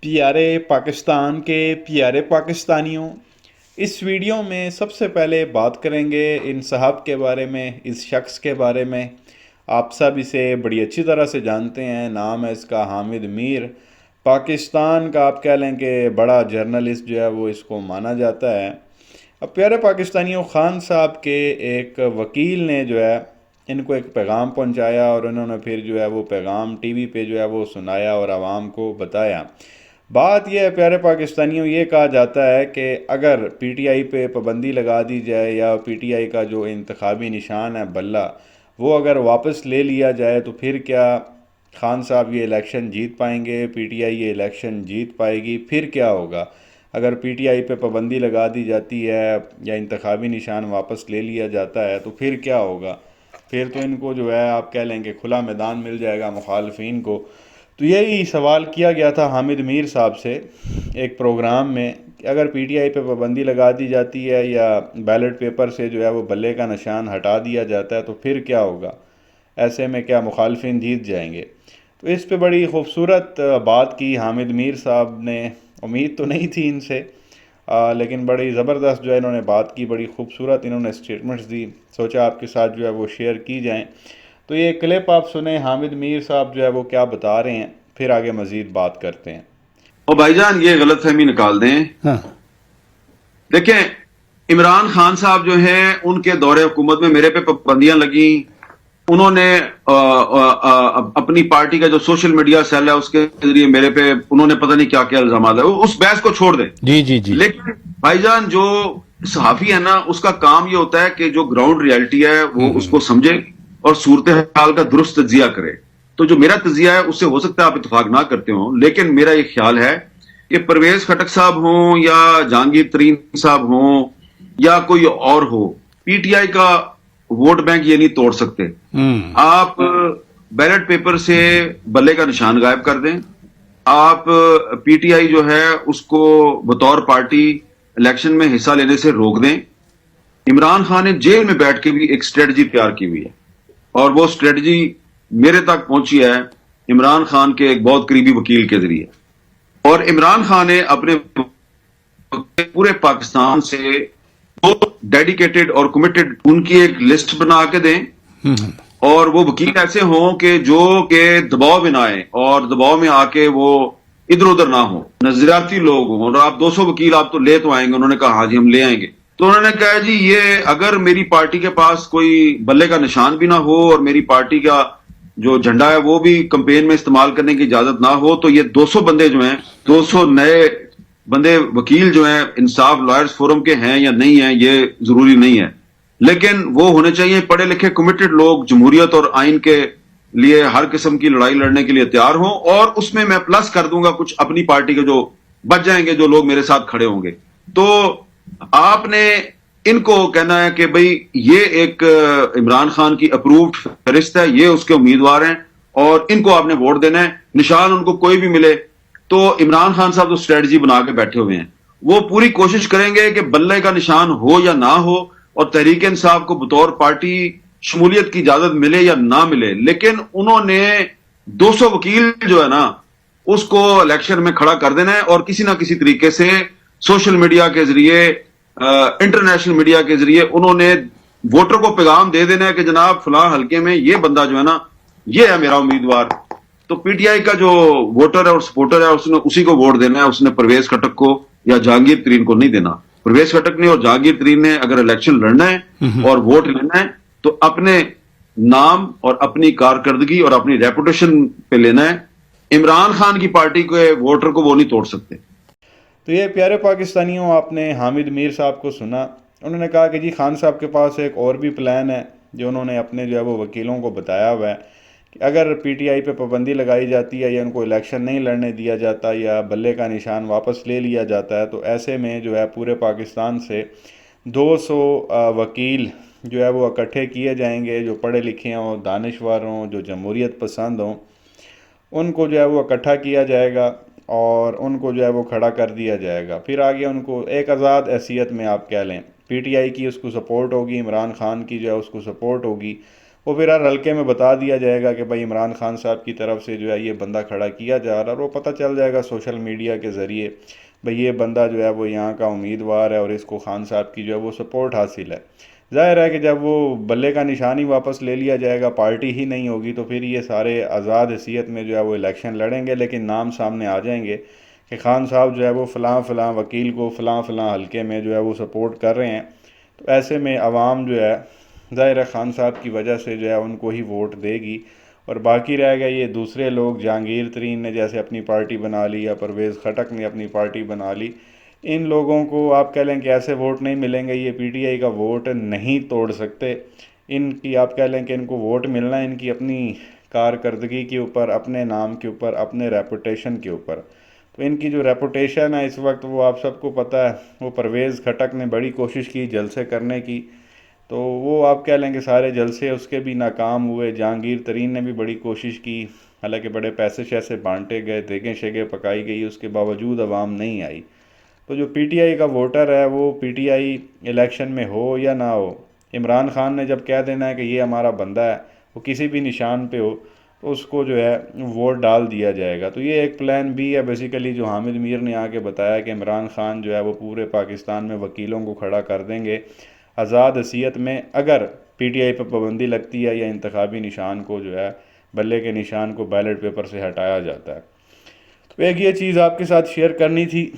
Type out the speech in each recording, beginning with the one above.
پیارے پاکستان کے پیارے پاکستانیوں، اس ویڈیو میں سب سے پہلے بات کریں گے ان صاحب کے بارے میں، اس شخص کے بارے میں۔ آپ سب اسے بڑی اچھی طرح سے جانتے ہیں، نام ہے اس کا حامد میر۔ پاکستان کا آپ کہہ لیں کہ بڑا جرنلسٹ جو ہے وہ اس کو مانا جاتا ہے۔ اب پیارے پاکستانیوں، خان صاحب کے ایک وکیل نے جو ہے ان کو ایک پیغام پہنچایا، اور انہوں نے پھر جو ہے وہ پیغام ٹی وی پہ جو ہے وہ سنایا اور عوام کو بتایا۔ بات یہ ہے پیارے پاکستانیوں، یہ کہا جاتا ہے کہ اگر پی ٹی آئی پہ پابندی لگا دی جائے، یا پی ٹی آئی کا جو انتخابی نشان ہے بلہ، وہ اگر واپس لے لیا جائے، تو پھر کیا خان صاحب یہ الیکشن جیت پائیں گے؟ پی ٹی آئی یہ الیکشن جیت پائے گی؟ پھر کیا ہوگا اگر پی ٹی آئی پہ پابندی لگا دی جاتی ہے یا انتخابی نشان واپس لے لیا جاتا ہے؟ تو پھر کیا ہوگا؟ پھر تو ان کو جو ہے آپ کہہ لیں کہ کھلا میدان مل جائے گا مخالفین کو۔ تو یہی سوال کیا گیا تھا حامد میر صاحب سے ایک پروگرام میں، کہ اگر پی ٹی آئی پہ پابندی لگا دی جاتی ہے یا بیلٹ پیپر سے جو ہے وہ بلے کا نشان ہٹا دیا جاتا ہے، تو پھر کیا ہوگا؟ ایسے میں کیا مخالفین جیت جائیں گے؟ تو اس پہ بڑی خوبصورت بات کی حامد میر صاحب نے۔ امید تو نہیں تھی ان سے، لیکن بڑی زبردست جو ہے انہوں نے بات کی، بڑی خوبصورت انہوں نے اسٹیٹمنٹس دی، سوچا آپ کے ساتھ جو ہے وہ شیئر کی جائیں۔ تو یہ کلپ آپ سنیں، حامد میر صاحب جو ہے وہ کیا بتا رہے ہیں، پھر آگے مزید بات کرتے ہیں۔ اور بھائی جان یہ غلط فہمی نکال دیں۔ دیکھیں، عمران خان صاحب جو ہیں ان کے دور حکومت میں میرے پہ پابندیاں لگیں، انہوں نے اپنی پارٹی کا جو سوشل میڈیا سیل ہے اس کے ذریعے میرے پہ انہوں نے پتہ نہیں کیا کیا الزامات ہے، اس بحث کو چھوڑ دیں۔ جی لیکن بھائی جان جو صحافی ہے نا، اس کا کام یہ ہوتا ہے کہ جو گراؤنڈ ریالٹی ہے وہ اس کو سمجھے اور صورتحال کا درست تجزیہ کرے۔ تو جو میرا تجزیہ ہے اس سے ہو سکتا ہے آپ اتفاق نہ کرتے ہوں، لیکن میرا یہ خیال ہے کہ پرویز خٹک صاحب ہوں یا جہانگیر ترین صاحب ہوں یا کوئی اور ہو، پی ٹی آئی کا ووٹ بینک یہ نہیں توڑ سکتے۔ آپ بیلٹ پیپر سے بلے کا نشان غائب کر دیں، آپ پی ٹی آئی جو ہے اس کو بطور پارٹی الیکشن میں حصہ لینے سے روک دیں۔ عمران خان نے جیل میں بیٹھ کے بھی ایک اسٹریٹجی تیار کی ہوئی ہے، اور وہ اسٹریٹجی میرے تک پہنچی ہے عمران خان کے ایک بہت قریبی وکیل کے ذریعے، اور عمران خان نے اپنے پورے پاکستان سے بہت ڈیڈیکیٹڈ اور کمیٹڈ ان کی ایک لسٹ بنا کے دیں، اور وہ وکیل ایسے ہوں کہ جو کہ دباؤ میں نہ آئے اور دباؤ میں آ کے وہ ادھر ادھر نہ ہوں، نظریاتی لوگ ہوں۔ اور آپ 200 وکیل آپ تو لے تو آئیں گے؟ انہوں نے کہا ہاں جی ہم لے آئیں گے۔ تو انہوں نے کہا جی یہ اگر میری پارٹی کے پاس کوئی بلے کا نشان بھی نہ ہو اور میری پارٹی کا جو جھنڈا ہے وہ بھی کمپین میں استعمال کرنے کی اجازت نہ ہو، تو یہ 200 بندے جو ہیں، 200 نئے بندے وکیل جو ہیں انصاف لائرز فورم کے ہیں یا نہیں ہیں یہ ضروری نہیں ہے، لیکن وہ ہونے چاہیے پڑھے لکھے کمیٹڈ لوگ، جمہوریت اور آئین کے لیے ہر قسم کی لڑائی لڑنے کے لیے تیار ہوں، اور اس میں پلس کر دوں گا کچھ اپنی پارٹی کے جو بچ جائیں گے، جو لوگ میرے ساتھ کھڑے ہوں گے۔ تو آپ نے ان کو کہنا ہے کہ بھئی یہ ایک عمران خان کی اپرووڈ فہرست ہے، یہ اس کے امیدوار ہیں اور ان کو آپ نے ووٹ دینا ہے، نشان ان کو کوئی بھی ملے۔ تو عمران خان صاحب تو اسٹریٹجی بنا کے بیٹھے ہوئے ہیں، وہ پوری کوشش کریں گے کہ بلے کا نشان ہو یا نہ ہو، اور تحریک انصاف کو بطور پارٹی شمولیت کی اجازت ملے یا نہ ملے، لیکن انہوں نے 200 وکیل جو ہے نا اس کو الیکشن میں کھڑا کر دینا ہے، اور کسی نہ کسی طریقے سے سوشل میڈیا کے ذریعے، انٹرنیشنل میڈیا کے ذریعے انہوں نے ووٹر کو پیغام دے دینا ہے کہ جناب فلاں حلقے میں یہ بندہ جو ہے نا یہ ہے میرا امیدوار۔ تو پی ٹی آئی کا جو ووٹر ہے اور سپورٹر ہے اس نے اسی کو ووٹ دینا ہے، اس نے پرویز خٹک کو یا جہانگیر ترین کو نہیں دینا۔ پرویز خٹک نے اور جہانگیر ترین نے اگر الیکشن لڑنا ہے اور ووٹ لینا ہے تو اپنے نام اور اپنی کارکردگی اور اپنی ریپوٹیشن پہ لینا ہے۔ عمران خان کی پارٹی کے ووٹر کو وہ نہیں توڑ سکتے۔ تو یہ پیارے پاکستانیوں، آپ نے حامد میر صاحب کو سنا، انہوں نے کہا کہ جی خان صاحب کے پاس ایک اور بھی پلان ہے جو انہوں نے اپنے جو ہے وہ وکیلوں کو بتایا ہوا ہے، کہ اگر پی ٹی آئی پہ پابندی لگائی جاتی ہے یا ان کو الیکشن نہیں لڑنے دیا جاتا یا بلے کا نشان واپس لے لیا جاتا ہے، تو ایسے میں جو ہے پورے پاکستان سے 200 وکیل جو ہے وہ اکٹھے کیے جائیں گے، جو پڑھے لکھے ہوں، دانشور ہوں، جو جمہوریت پسند ہوں، ان کو جو ہے وہ اکٹھا کیا جائے گا اور ان کو جو ہے وہ کھڑا کر دیا جائے گا۔ پھر آگے ان کو ایک آزاد حیثیت میں آپ کہہ لیں، پی ٹی آئی کی اس کو سپورٹ ہوگی، عمران خان کی جو ہے اس کو سپورٹ ہوگی، وہ پھر ہر حلقے میں بتا دیا جائے گا کہ بھائی عمران خان صاحب کی طرف سے جو ہے یہ بندہ کھڑا کیا جا رہا ہے، اور وہ پتہ چل جائے گا سوشل میڈیا کے ذریعے بھئی یہ بندہ جو ہے وہ یہاں کا امیدوار ہے اور اس کو خان صاحب کی جو ہے وہ سپورٹ حاصل ہے۔ ظاہر ہے کہ جب وہ بلے کا نشان ہی واپس لے لیا جائے گا، پارٹی ہی نہیں ہوگی، تو پھر یہ سارے آزاد حیثیت میں جو ہے وہ الیکشن لڑیں گے، لیکن نام سامنے آ جائیں گے کہ خان صاحب جو ہے وہ فلاں فلاں وکیل کو فلاں فلاں حلقے میں جو ہے وہ سپورٹ کر رہے ہیں۔ تو ایسے میں عوام جو ہے ظاہر ہے خان صاحب کی وجہ سے جو ہے ان کو ہی ووٹ دے گی، اور باقی رہ گئے یہ دوسرے لوگ، جہانگیر ترین نے جیسے اپنی پارٹی بنا لی یا پرویز خٹک نے اپنی پارٹی بنا لی، ان لوگوں کو آپ کہہ لیں کہ ایسے ووٹ نہیں ملیں گے، یہ پی ٹی آئی کا ووٹ نہیں توڑ سکتے۔ ان کی آپ کہہ لیں کہ ان کو ووٹ ملنا ہے ان کی اپنی کارکردگی کے اوپر، اپنے نام کے اوپر، اپنے ریپوٹیشن کے اوپر۔ تو ان کی جو ریپوٹیشن ہے اس وقت وہ آپ سب کو پتہ ہے، وہ پرویز خٹک نے بڑی کوشش کی جلسے کرنے کی، تو وہ آپ کہہ لیں کہ سارے جلسے اس کے بھی ناکام ہوئے۔ جہانگیر ترین نے بھی بڑی کوشش کی، حالانکہ بڑے پیسے شیسے بانٹے گئے، دیگیں شیگیں پکائی گئی، اس کے باوجود عوام نہیں آئی۔ تو جو پی ٹی آئی کا ووٹر ہے وہ پی ٹی آئی الیکشن میں ہو یا نہ ہو، عمران خان نے جب کہہ دینا ہے کہ یہ ہمارا بندہ ہے، وہ کسی بھی نشان پہ ہو، تو اس کو جو ہے ووٹ ڈال دیا جائے گا۔ تو یہ ایک پلان بی ہے بیسیکلی جو حامد میر نے آ کے بتایا کہ عمران خان جو ہے وہ پورے پاکستان میں وکیلوں کو کھڑا کر دیں گے آزاد حیثیت میں، اگر پی ٹی آئی پہ پابندی لگتی ہے یا انتخابی نشان کو جو ہے بلے کے نشان کو بیلٹ پیپر سے ہٹایا جاتا ہے۔ تو ایک یہ چیز آپ کے ساتھ شیئر کرنی تھی۔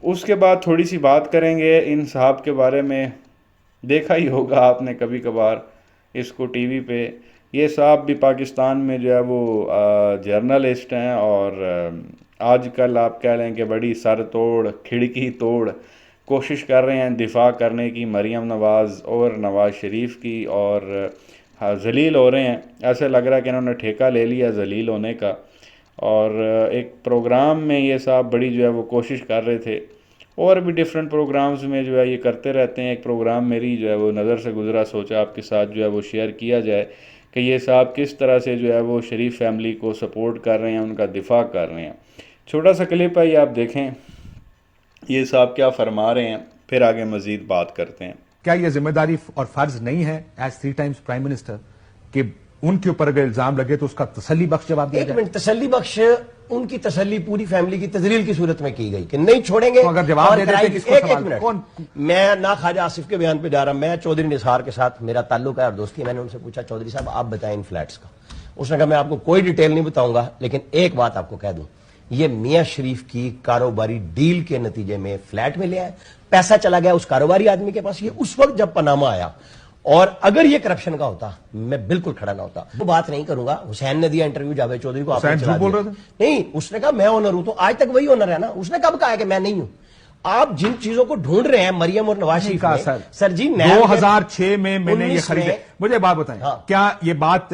اس کے بعد تھوڑی سی بات کریں گے ان صاحب کے بارے میں۔ دیکھا ہی ہوگا آپ نے کبھی کبھار اس کو ٹی وی پہ، یہ صاحب بھی پاکستان میں جو ہے وہ جرنلسٹ ہیں، اور آج کل آپ کہہ لیں کہ بڑی سر توڑ کھڑکی توڑ کوشش کر رہے ہیں دفاع کرنے کی مریم نواز اور نواز شریف کی، اور ذلیل ہو رہے ہیں۔ ایسے لگ رہا ہے کہ انہوں نے ٹھیکہ لے لیا ذلیل ہونے کا، اور ایک پروگرام میں یہ صاحب بڑی جو ہے وہ کوشش کر رہے تھے، اور بھی ڈیفرنٹ پروگرامز میں جو ہے یہ کرتے رہتے ہیں۔ ایک پروگرام میری جو ہے وہ نظر سے گزرا، سوچا آپ کے ساتھ جو ہے وہ شیئر کیا جائے کہ یہ صاحب کس طرح سے جو ہے وہ شریف فیملی کو سپورٹ کر رہے ہیں، ان کا دفاع کر رہے ہیں۔ چھوٹا سا کلپ ہے، یہ آپ دیکھیں یہ صاحب کیا فرما رہے ہیں، پھر آگے مزید بات کرتے ہیں۔ کیا یہ ذمہ داری اور فرض نہیں ہے ایز 3 ٹائمز پرائم منسٹر کہ ان کے اوپر اگر الزام لگے تو اس کا تسلی بخش جواب دیا ایک جائے؟ منٹ، تسلی بخش ان کی تسلی پوری فیملی کی تذلیل کی صورت میں کی گئی کہ نہیں چھوڑیں گے۔ تو اگر جواب اور دے دیتے کرائے گی۔ کس کو ایک سوال؟ منٹ، کون؟ میں نہ خواجہ آصف کے بیان پہ جا رہا، میں چودھری نثار کے ساتھ میرا تعلق ہے اور دوستی۔ میں نے ان سے پوچھا چودھری صاحب آپ بتائیں ان فلیٹس کا، اس نے کہا میں آپ کو کوئی ڈیٹیل نہیں بتاؤں گا، لیکن ایک بات آپ کو کہہ دوں، یہ میاں شریف کی کاروباری ڈیل کے نتیجے میں فلیٹ میں لیا ہے، پیسہ چلا گیا اس کاروباری آدمی کے پاس، یہ اس وقت جب پاناما آیا، اور اگر یہ کرپشن کا ہوتا میں بالکل کھڑا نہ ہوتا۔ وہ بات نہیں کروں گا، حسین نے دیا انٹرویو جاوید چودھری کو، آپ نے حسین چلا جھوٹ بول دیا۔ رہے تھے؟ نہیں، اس نے کہا میں آنر ہوں، تو آج تک وہی آنر ہے نا۔ اس نے کب کہا ہے کہ میں نہیں ہوں؟ آپ جن چیزوں کو ڈھونڈ رہے ہیں مریم اور نواز شریف کہا نے، سر جی 2006 میں میں نے یہ 19 خریدے۔ مجھے بات بتائیں، ہاں۔ کیا یہ بات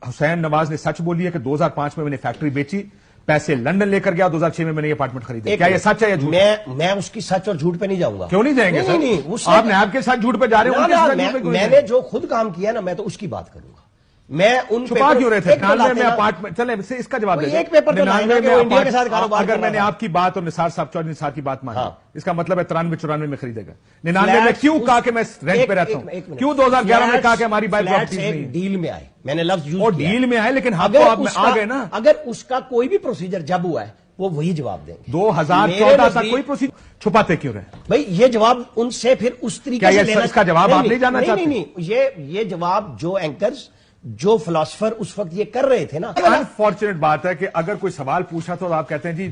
حسین نواز نے سچ بولی ہے کہ 2005 میں میں نے فیکٹری بیچی، پیسے لندن لے کر گیا، 2006 میں نے یہ اپارٹمنٹ خریدے؟ کیا یہ سچ ہے یا جھوٹ؟ میں اس کی سچ اور جھوٹ پہ نہیں جاؤں گا۔ کیوں نہیں جائیں گے سر؟ نہیں، اس نے- آپ نیب کے ساتھ جھوٹ پہ جا رہے ہیں، ان کے ساتھ جھوٹ پہ کیوں میں نہیں نے جائیں؟ جو خود کام کیا نا، میں تو اس کی بات کروں گا۔ میں ان چھپا کیوں رہے تھے؟ ایک 99 بتاتے میں نا، اپارٹمنٹ، چلیں اس کا جواب کوئی دیں۔ ایک پیپر تو لائے نا کہ وہ انڈیا کے ساتھ کاروبار اگر کر میں نے رہا آپ کی بات اور نثار صاحب چودھری نثار کی بات مانی، ہاں۔ اس کا مطلب ہے 93-94 میں خریدے گا۔ 99 میں کیوں کہا کہ میں رینٹ پہ رہتا ہوں؟ ایک منٹ۔ کیوں 2011 میں کہا کہ ہماری بائی فلیٹس پراپرٹیز نہیں ایک ہے؟ ڈیل میں آئے، میں نے لفظ یوز اور کیا ہے۔ ڈیل میں آئے، لیکن ہم اگر تو آپ میں اس آ کا- گئے نا۔ اگر اس کا کوئی بھی پروسیجر جب ہوا ہے وہ وہی جواب دیں گے۔ 2014 تک کوئی پروسیجر چھپاتے کیوں رہے؟ بھائی یہ جواب ان سے پھر اس طریقے کیا سے یہ اس کا جواب آپ نہیں جاننا چاہتے؟ نہیں، یہ جواب جو اینکرز جو فلاسفر اس وقت یہ کر رہے تھے نا۔ انفارچونیٹ بات ہے کہ اگر کوئی سوال پوچھا تو آپ کہتے ہیں جی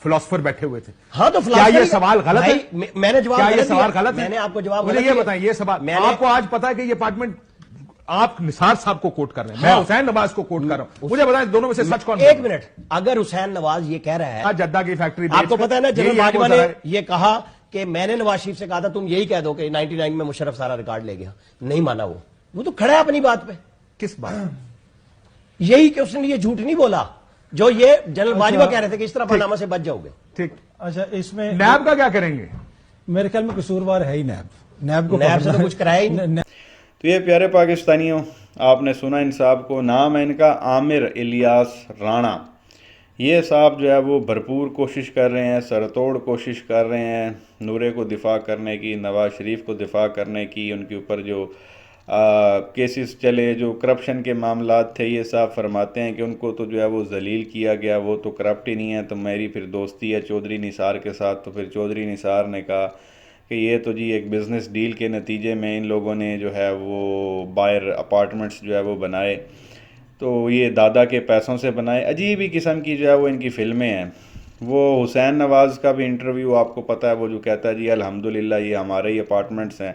فلاسفر بیٹھے ہوئے تھے۔ ہاں تو کیا یہ سوال غلط ہے؟ میں نے جواب کیا یہ غلط سوال دیا؟ غلط ہے؟ میں نے آپ کو جواب مجھے غلط یہ دیا۔ بتائیں، یہ سوال میں نے- آپ کو آج پتا ہے کہ یہ اپارٹمنٹ آپ نثار صاحب کو کوٹ کر رہے ہیں، میں حسین نواز کو کوٹ کر رہا ہوں، مجھے بتائیں دونوں میں سے سچ کون؟ ایک منٹ، اگر حسین نواز یہ کہہ رہا ہے، جدہ کی فیکٹری آپ کو پتا ہے نا جنرل یہی ہے وہ باجوہ نے ذرائع۔ یہ کہا کہ میں نے نواز شریف سے کہا تھا تم یہی کہہ دو کہ 99 میں مشرف سارا ریکارڈ لے گیا، نہیں مانا وہ تو کھڑا ہے اپنی بات پہ۔ کس بات؟ یہی کہ اس نے یہ جھوٹ نہیں بولا جو یہ جنرل باجوہ کہہ رہے تھے کہ اس طرح پاناما سے بچ جاؤ گے۔ ٹھیک، اچھا اس میں نیب کا کیا کریں گے؟ میرے خیال میں قصوروار ہے ہی نیب کو نیب سے تو کچھ کرایا ہی نہیں۔ تو یہ پیارے پاکستانیوں، آپ نے سنا ان صاحب کو، نام ہے ان کا عامر الیاس رانا۔ یہ صاحب جو ہے وہ بھرپور کوشش کر رہے ہیں، سر توڑ کوشش کر رہے ہیں نورے کو دفاع کرنے کی، نواز شریف کو دفاع کرنے کی، ان کے اوپر جو کیسز چلے جو کرپشن کے معاملات تھے، یہ صاحب فرماتے ہیں کہ ان کو تو جو ہے وہ ذلیل کیا گیا، وہ تو کرپٹ ہی نہیں ہے، تو میری پھر دوستی ہے چودھری نثار کے ساتھ. تو پھر چودھری نثار نے کہا کہ یہ تو جی ایک بزنس ڈیل کے نتیجے میں ان لوگوں نے جو ہے وہ باہر اپارٹمنٹس جو ہے وہ بنائے، تو یہ دادا کے پیسوں سے بنائے. عجیب ہی قسم کی جو ہے وہ ان کی فلمیں ہیں. وہ حسین نواز کا بھی انٹرویو آپ کو پتہ ہے، وہ جو کہتا ہے جی الحمدللہ یہ ہمارے ہی اپارٹمنٹس ہیں.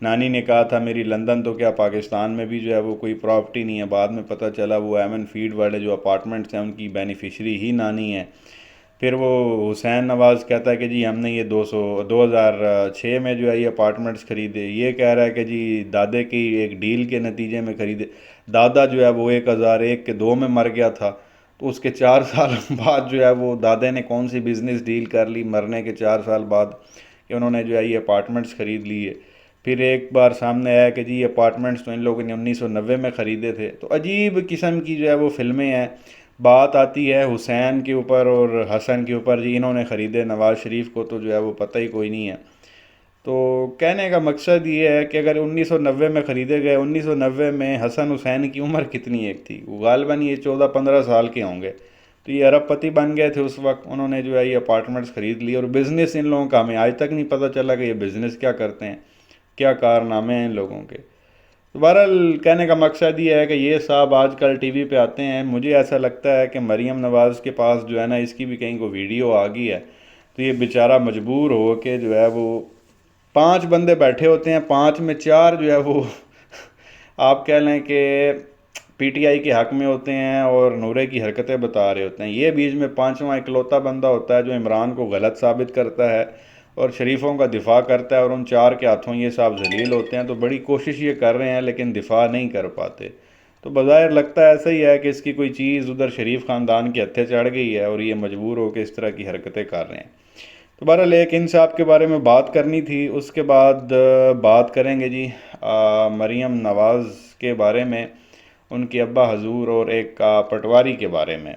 نانی نے کہا تھا میری لندن تو کیا پاکستان میں بھی جو ہے وہ کوئی پراپرٹی نہیں ہے، بعد میں پتہ چلا وہ ایمن فیڈ والے جو اپارٹمنٹس ہیں ان کی بینیفیشری ہی نانی ہے. پھر وہ حسین نواز کہتا ہے کہ جی ہم نے یہ 2006 میں جو ہے یہ اپارٹمنٹس خریدے. یہ کہہ رہا ہے کہ جی دادے کی ایک ڈیل کے نتیجے میں خریدے. دادا جو ہے وہ 2001 کے 2 میں مر گیا تھا، تو اس کے 4 سال بعد جو ہے وہ دادے نے کون سی بزنس ڈیل کر لی مرنے کے 4 سال بعد کہ انہوں نے جو ہے یہ اپارٹمنٹس خرید لیے. پھر ایک بار سامنے آیا کہ جی یہ اپارٹمنٹس تو ان لوگوں نے 1990 میں خریدے تھے. تو عجیب قسم کی جو ہے وہ فلمیں ہیں. بات آتی ہے حسین کے اوپر اور حسن کے اوپر، جی انہوں نے خریدے، نواز شریف کو تو جو ہے وہ پتہ ہی کوئی نہیں ہے. تو کہنے کا مقصد یہ ہے کہ اگر 1990 میں خریدے گئے، 1990 میں حسن حسین کی عمر کتنی ایک تھی؟ غالباً یہ 14-15 سال کے ہوں گے. تو یہ ارب پتی بن گئے تھے اس وقت، انہوں نے جو ہے یہ اپارٹمنٹس خرید لی. اور بزنس ان لوگوں کا ہمیں آج تک نہیں پتہ چلا کہ یہ بزنس کیا کرتے ہیں، کیا کارنامے ہیں ان لوگوں کے. تو بہرحال کہنے کا مقصد یہ ہے کہ یہ صاحب آج کل ٹی وی پہ آتے ہیں. مجھے ایسا لگتا ہے کہ مریم نواز کے پاس جو ہے نا اس کی بھی کہیں کو ویڈیو آ گئی ہے، تو یہ بیچارہ مجبور ہو کے جو ہے وہ 5 بندے بیٹھے ہوتے ہیں، 5 میں 4 جو ہے وہ آپ کہہ لیں کہ پی ٹی آئی کے حق میں ہوتے ہیں اور نورے کی حرکتیں بتا رہے ہوتے ہیں. یہ بیچ میں 5واں اکلوتا بندہ ہوتا ہے جو عمران کو غلط ثابت کرتا ہے اور شریفوں کا دفاع کرتا ہے، اور ان 4 کے ہاتھوں یہ صاحب ذلیل ہوتے ہیں. تو بڑی کوشش یہ کر رہے ہیں لیکن دفاع نہیں کر پاتے. تو بظاہر لگتا ہے ایسا ہی ہے کہ اس کی کوئی چیز ادھر شریف خاندان کے ہتھے چڑھ گئی ہے اور یہ مجبور ہو کے اس طرح کی حرکتیں کر رہے ہیں. تو بہرحال ایک ان صاحب کے بارے میں بات کرنی تھی. اس کے بعد بات کریں گے جی مریم نواز کے بارے میں، ان کے ابا حضور اور ایک پٹواری کے بارے میں.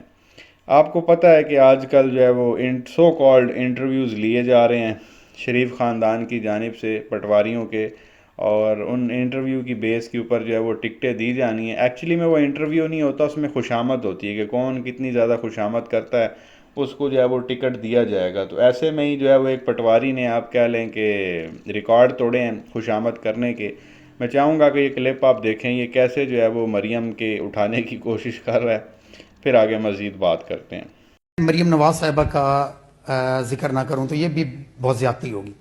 آپ کو پتہ ہے کہ آج کل جو ہے وہ سو کالڈ انٹرویوز لیے جا رہے ہیں شریف خاندان کی جانب سے پٹواریوں کے، اور ان انٹرویو کی بیس کے اوپر جو ہے وہ ٹکٹیں دی جانی ہیں. ایکچولی میں وہ انٹرویو نہیں ہوتا، اس میں خوشامد ہوتی ہے کہ کون کتنی زیادہ خوشامد کرتا ہے اس کو جو ہے وہ ٹکٹ دیا جائے گا. تو ایسے میں ہی جو ہے وہ ایک پٹواری نے آپ کہہ لیں کہ ریکارڈ توڑے ہیں خوشامد کرنے کے. میں چاہوں گا کہ یہ کلپ آپ دیکھیں یہ کیسے جو ہے وہ مریم کے اٹھانے کی کوشش کر رہا ہے، پھر آگے مزید بات کرتے ہیں. مریم نواز صاحبہ کا ذکر نہ کروں تو یہ بھی بہت زیادتی ہوگی.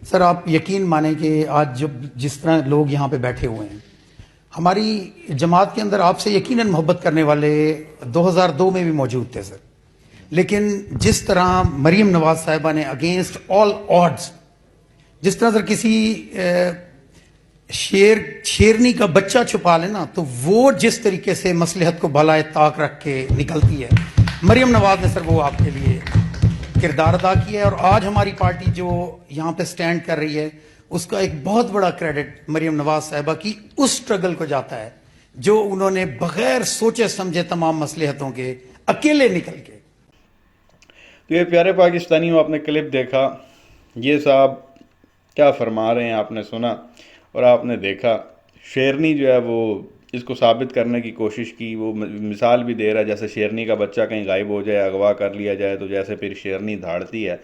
سر آپ یقین مانیں کہ آج جس طرح لوگ یہاں پہ بیٹھے ہوئے ہیں، ہماری جماعت کے اندر آپ سے یقیناً محبت کرنے والے 2002 میں بھی موجود تھے سر، لیکن جس طرح مریم نواز صاحبہ نے اگینسٹ آل آڈز، جس طرح سر کسی شیرنی کا بچہ چھپا لینا تو وہ جس طریقے سے مصلحت کو بالائے طاق رکھ کے نکلتی ہے، مریم نواز نے سر وہ آپ کے لیے کردار ادا کیا ہے. اور آج ہماری پارٹی جو یہاں پہ سٹینڈ کر رہی ہے اس کا ایک بہت بڑا کریڈٹ مریم نواز صاحبہ کی اس سٹرگل کو جاتا ہے جو انہوں نے بغیر سوچے سمجھے تمام مصلحتوں کے اکیلے نکل کے. تو یہ پیارے پاکستانیوں آپ نے کلپ دیکھا، یہ صاحب کیا فرما رہے ہیں آپ نے سنا اور آپ نے دیکھا. شیرنی جو ہے وہ اس کو ثابت کرنے کی کوشش کی، وہ مثال بھی دے رہا ہے جیسے شیرنی کا بچہ کہیں غائب ہو جائے، اغوا کر لیا جائے تو جیسے پھر شیرنی دھاڑتی ہے،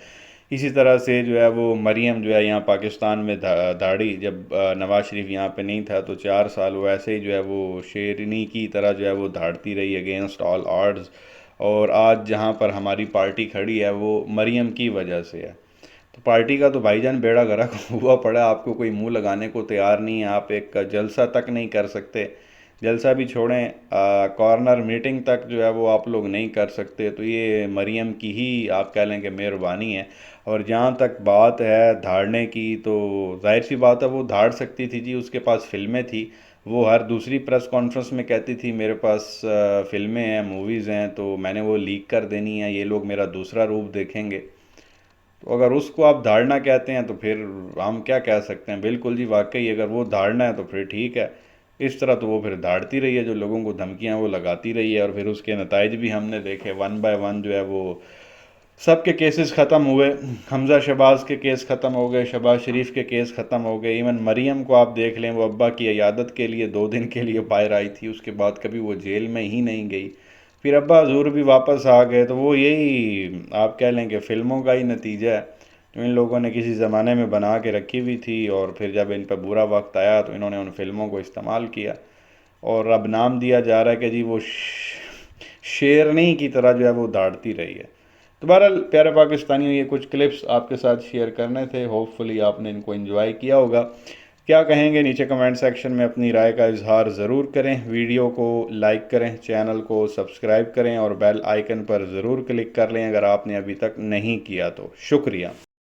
اسی طرح سے جو ہے وہ مریم جو ہے یہاں پاکستان میں دھاڑی. جب نواز شریف یہاں پہ نہیں تھا تو 4 سال وہ ایسے ہی جو ہے وہ شیرنی کی طرح جو ہے وہ دھاڑتی رہی اگینسٹ آل آڈز. اور آج جہاں پر ہماری پارٹی کھڑی ہے وہ مریم کی وجہ سے ہے. تو پارٹی کا تو بھائی جان بیڑا غرق ہوا پڑا، آپ کو کوئی منہ لگانے کو تیار نہیں ہے، آپ ایک جلسہ تک نہیں کر سکتے. جلسہ بھی چھوڑیں، کارنر میٹنگ تک جو ہے وہ آپ لوگ نہیں کر سکتے. تو یہ مریم کی ہی آپ کہہ لیں کہ مہربانی ہے. اور جہاں تک بات ہے دھاڑنے کی تو ظاہر سی بات ہے وہ دھاڑ سکتی تھی جی، اس کے پاس فلمیں تھی. وہ ہر دوسری پریس کانفرنس میں کہتی تھی میرے پاس فلمیں ہیں، موویز ہیں، تو میں نے وہ لیک کر دینی ہے، یہ لوگ میرا دوسرا روپ دیکھیں گے. تو اگر اس کو آپ دھاڑنا کہتے ہیں تو پھر ہم کیا کہہ سکتے ہیں. بالکل جی واقعی اگر وہ دھاڑنا ہے تو پھر ٹھیک ہے. اس طرح تو وہ پھر دھاڑتی رہی ہے، جو لوگوں کو دھمکیاں وہ لگاتی رہی ہے، اور پھر اس کے نتائج بھی ہم نے دیکھے 1 بائی 1 جو ہے وہ سب کے کیسز ختم ہوئے، حمزہ شہباز کے کیس ختم ہو گئے، شہباز شریف کے کیس ختم ہو گئے، ایون مریم کو آپ دیکھ لیں، وہ ابا کی عیادت کے لیے 2 دن کے لیے باہر آئی تھی، اس کے بعد کبھی وہ جیل میں ہی نہیں گئی، پھر ابا حضور بھی واپس آ گئے، تو وہ یہی آپ کہہ لیں کہ فلموں کا ہی نتیجہ ہے جو ان لوگوں نے کسی زمانے میں بنا کے رکھی ہوئی تھی، اور پھر جب ان پہ برا وقت آیا تو انہوں نے ان فلموں کو استعمال کیا، اور اب نام دیا جا رہا ہے کہ جی وہ شیرنی کی طرح جو ہے وہ داڑتی رہی ہے۔ تو بہرحال پیارے پاکستانیوں، یہ کچھ کلپس آپ کے ساتھ شیئر کرنے تھے، ہوپ فلی آپ نے ان کو انجوائے کیا ہوگا۔ کیا کہیں گے نیچے کمنٹ سیکشن میں اپنی رائے کا اظہار ضرور کریں، ویڈیو کو لائک کریں، چینل کو سبسکرائب کریں اور بیل آئیکن پر ضرور کلک کر لیں اگر آپ نے ابھی تک نہیں کیا تو۔ شکریہ۔